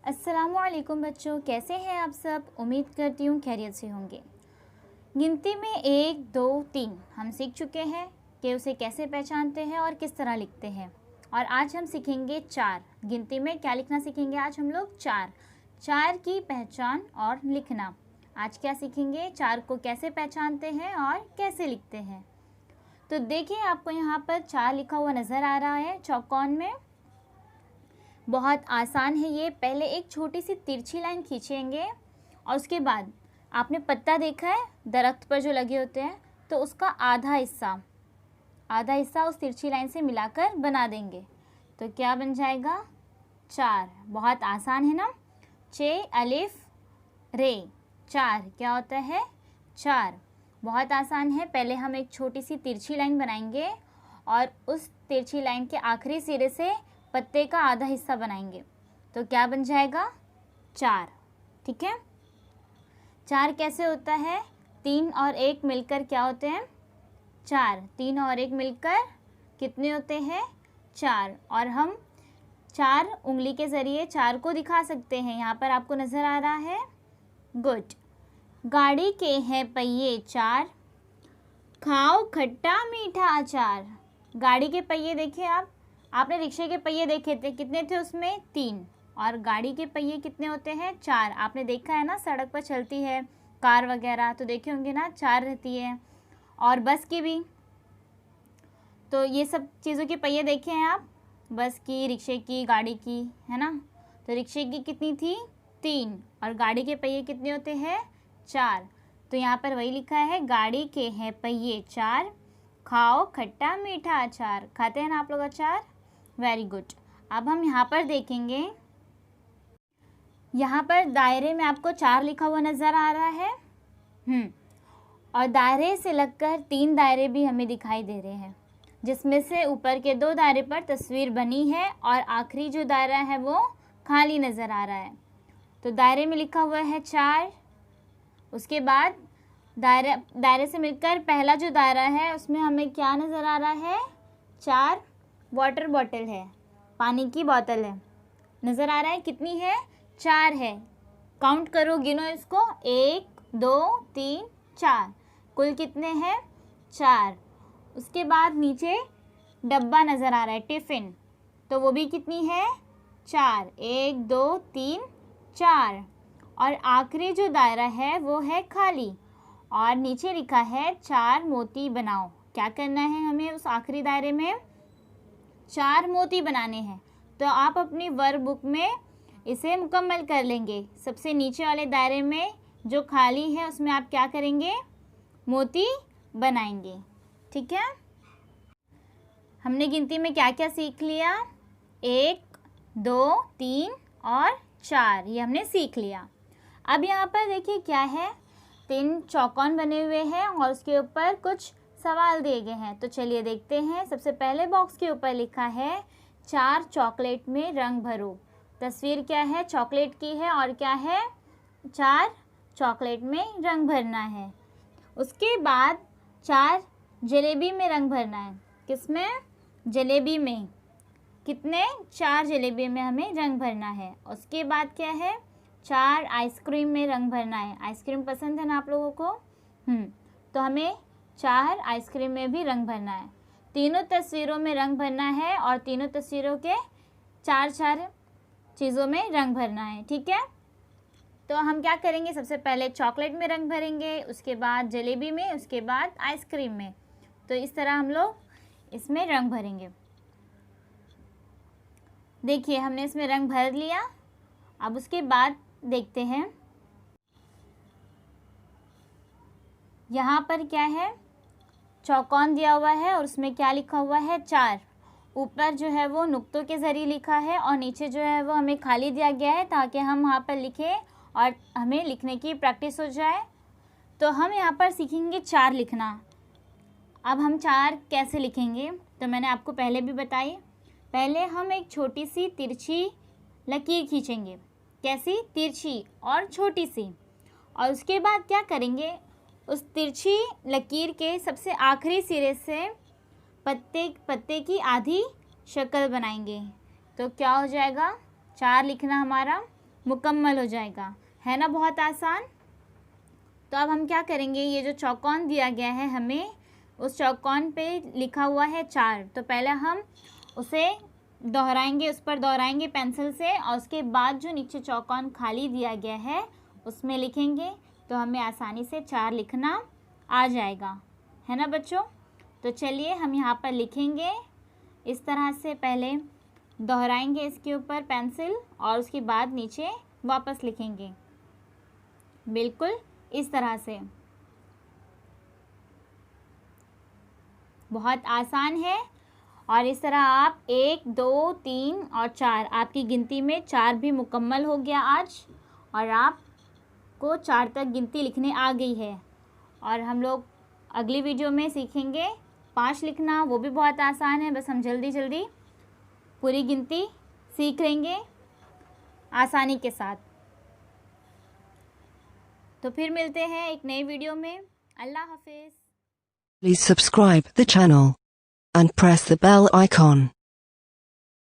अस्सलामुअलैकुम बच्चों, कैसे हैं आप सब। उम्मीद करती हूँ खैरियत से होंगे। गिनती में 1, 2, 3 हम सीख चुके हैं कि उसे कैसे पहचानते हैं और किस तरह लिखते हैं। और आज हम सीखेंगे 4। गिनती में क्या लिखना सीखेंगे आज हम लोग? 4 की पहचान और लिखना। आज क्या सीखेंगे? 4 को कैसे पहचानते हैं और कैसे लिखते हैं। तो देखिए, आपको यहाँ पर 4 लिखा हुआ नज़र आ रहा है चौकोन में। बहुत आसान है ये। पहले एक छोटी सी तिरछी लाइन खींचेंगे और उसके बाद आपने पत्ता देखा है दरख्त पर जो लगे होते हैं, तो उसका आधा हिस्सा उस तिरछी लाइन से मिलाकर बना देंगे। तो क्या बन जाएगा? 4। बहुत आसान है ना। चे अलिफ रे 4 क्या होता है? 4। बहुत आसान है। पहले हम एक छोटी सी तिरछी लाइन बनाएंगे और उस तिरछी लाइन के आखिरी सिरे से पत्ते का आधा हिस्सा बनाएंगे। तो क्या बन जाएगा? 4। ठीक है। 4 कैसे होता है? 3 और 1 मिलकर क्या होते हैं? 4। 3 और 1 मिलकर कितने होते हैं? 4। और हम 4 उंगली के ज़रिए 4 को दिखा सकते हैं। यहाँ पर आपको नज़र आ रहा है। गुड। गाड़ी के हैं पहिए 4, खाओ खट्टा मीठा अचार। गाड़ी के पहिए देखिए आपने रिक्शे के पहिए देखे थे, कितने थे उसमें? 3। और गाड़ी के पहिए कितने होते हैं? 4। आपने देखा है ना, सड़क पर चलती है कार वगैरह, तो देखे होंगे ना 4 रहती है। और बस की भी, तो ये सब चीज़ों के पहिए देखे हैं आप, बस की, रिक्शे की, गाड़ी की, है ना। तो रिक्शे की कितनी थी? 3। और गाड़ी के पहिए कितने होते हैं? 4। तो यहाँ पर वही लिखा है, गाड़ी के हैं पहिए 4, खाओ खट्टा मीठा अचार। खाते हैं ना आप लोग अचार? Very good. अब हम यहाँ पर देखेंगे, यहाँ पर दायरे में आपको 4 लिखा हुआ नज़र आ रहा है। और दायरे से लगकर 3 दायरे भी हमें दिखाई दे रहे हैं, जिसमें से ऊपर के 2 दायरे पर तस्वीर बनी है और आखिरी जो दायरा है वो खाली नज़र आ रहा है। तो दायरे में लिखा हुआ है 4। उसके बाद दायरे से मिलकर पहला जो दायरा है उसमें हमें क्या नज़र आ रहा है? 4 वाटर बॉटल है, पानी की बोतल है, नज़र आ रहा है। कितनी है? 4 है। काउंट करो, गिनो इसको। 1, 2, 3, 4। कुल कितने हैं? 4। उसके बाद नीचे डब्बा नज़र आ रहा है, टिफ़िन, तो वो भी कितनी है? 4। 1, 2, 3, 4। और आखिरी जो दायरा है वो है खाली और नीचे लिखा है 4 मोती बनाओ। क्या करना है हमें? उस आखिरी दायरे में 4 मोती बनाने हैं। तो आप अपनी वर्क बुक में इसे मुकम्मल कर लेंगे। सबसे नीचे वाले दायरे में जो खाली है उसमें आप क्या करेंगे? मोती बनाएंगे। ठीक है। हमने गिनती में क्या क्या सीख लिया? 1, 2, 3 और 4, ये हमने सीख लिया। अब यहाँ पर देखिए क्या है, 3 चौकोन बने हुए हैं और उसके ऊपर कुछ सवाल दिए गए हैं। तो चलिए देखते हैं। सबसे पहले बॉक्स के ऊपर लिखा है 4 चॉकलेट में रंग भरो। तस्वीर क्या है? चॉकलेट की है और क्या है? 4 चॉकलेट में रंग भरना है। उसके बाद 4 जलेबी में रंग भरना है। किसमें? जलेबी में। कितने? 4 जलेबी में हमें रंग भरना है। उसके बाद क्या है? 4 आइसक्रीम में रंग भरना है। आइसक्रीम पसंद है ना आप लोगों को? तो हमें 4 आइसक्रीम में भी रंग भरना है। तीनों तस्वीरों में रंग भरना है और तीनों तस्वीरों के 4 चीज़ों में रंग भरना है। ठीक है। तो हम क्या करेंगे? सबसे पहले चॉकलेट में रंग भरेंगे, उसके बाद जलेबी में, उसके बाद आइसक्रीम में। तो इस तरह हम लोग इसमें रंग भरेंगे। देखिए, हमने इसमें रंग भर लिया। अब उसके बाद देखते हैं यहाँ पर क्या है। चौकोन दिया हुआ है और उसमें क्या लिखा हुआ है? 4। ऊपर जो है वो नुक्तों के ज़रिए लिखा है और नीचे जो है वो हमें खाली दिया गया है ताकि हम वहाँ पर लिखें और हमें लिखने की प्रैक्टिस हो जाए। तो हम यहाँ पर सीखेंगे 4 लिखना। अब हम 4 कैसे लिखेंगे तो मैंने आपको पहले भी बताई। पहले हम एक छोटी सी तिरछी लकीर खींचेंगे। कैसी? तिरछी और छोटी सी। और उसके बाद क्या करेंगे? उस तिरछी लकीर के सबसे आखिरी सिरे से पत्ते की आधी शक्ल बनाएंगे। तो क्या हो जाएगा? 4 लिखना हमारा। मुकम्मल हो जाएगा, है ना, बहुत आसान। तो अब हम क्या करेंगे, ये जो चौकोन दिया गया है हमें, उस चौकोन पे लिखा हुआ है 4, तो पहले हम उसे दोहराएंगे, उस पर दोहराएंगे पेंसिल से, और उसके बाद जो नीचे चौकोन खाली दिया गया है उसमें लिखेंगे, तो हमें आसानी से 4 लिखना आ जाएगा, है ना बच्चों। तो चलिए हम यहाँ पर लिखेंगे इस तरह से, पहले दोहराएंगे इसके ऊपर पेंसिल और उसके बाद नीचे वापस लिखेंगे, बिल्कुल इस तरह से। बहुत आसान है। और इस तरह आप 1 2 3 और 4, आपकी गिनती में 4 भी मुकम्मल हो गया आज, और आपको 4 तक गिनती लिखने आ गई है। और हम लोग अगली वीडियो में सीखेंगे 5 लिखना, वो भी बहुत आसान है, बस हम जल्दी जल्दी पूरी गिनती सीख लेंगे आसानी के साथ। तो फिर मिलते हैं एक नई वीडियो में। अल्लाह हाफिज़। Please subscribe the channel and press the bell icon.